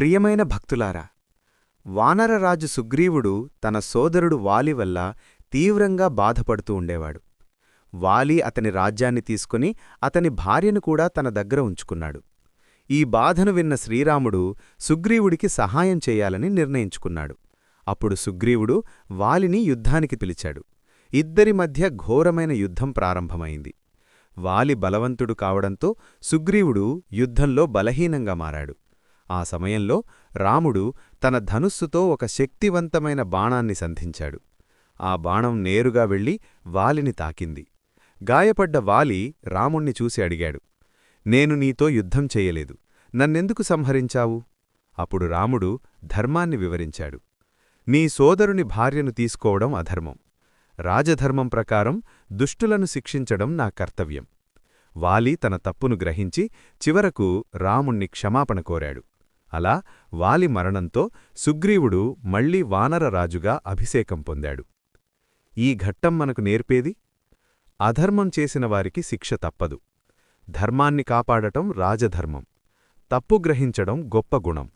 ప్రియమైన భక్తులారా, వానరరాజు సుగ్రీవుడు తన సోదరుడు వాలి వల్ల తీవ్రంగా బాధపడుతూ ఉండేవాడు. వాలి అతని రాజ్యాన్ని తీసుకుని అతని భార్యను కూడా తన దగ్గర ఉంచుకున్నాడు. ఈ బాధను విన్న శ్రీరాముడు సుగ్రీవుడికి సహాయం చేయాలని నిర్ణయించుకున్నాడు. అప్పుడు సుగ్రీవుడు వాలిని యుద్ధానికి పిలిచాడు. ఇద్దరి మధ్య ఘోరమైన యుద్ధం ప్రారంభమైంది. వాలి బలవంతుడు కావడంతో సుగ్రీవుడు యుద్ధంలో బలహీనంగా మారాడు. ఆ సమయంలో రాముడు తన ధనుస్సుతో ఒక శక్తివంతమైన బాణాన్ని సంధించాడు. ఆ బాణం నేరుగా వెళ్లి వాలిని తాకింది. గాయపడ్డ వాలి రాముణ్ణి చూసి అడిగాడు, "నేను నీతో యుద్ధం చెయ్యలేదు, నన్నెందుకు సంహరించావు?" అప్పుడు రాముడు ధర్మాన్ని వివరించాడు. "నీ సోదరుని భార్యను తీసుకోవడం అధర్మం. రాజధర్మం ప్రకారం దుష్టులను శిక్షించడం నా కర్తవ్యం." వాలి తన తప్పును గ్రహించి చివరకు రాముణ్ణి క్షమాపణ కోరాడు. అలా వాలి మరణంతో సుగ్రీవుడు మళ్లీ వానరరాజుగా అభిషేకం పొందాడు. ఈ ఘట్టం మనకు నేర్పేది, అధర్మం చేసిన వారికి శిక్ష తప్పదు. ధర్మాన్ని కాపాడటం రాజధర్మం. తప్పు గ్రహించడం గొప్ప గుణం.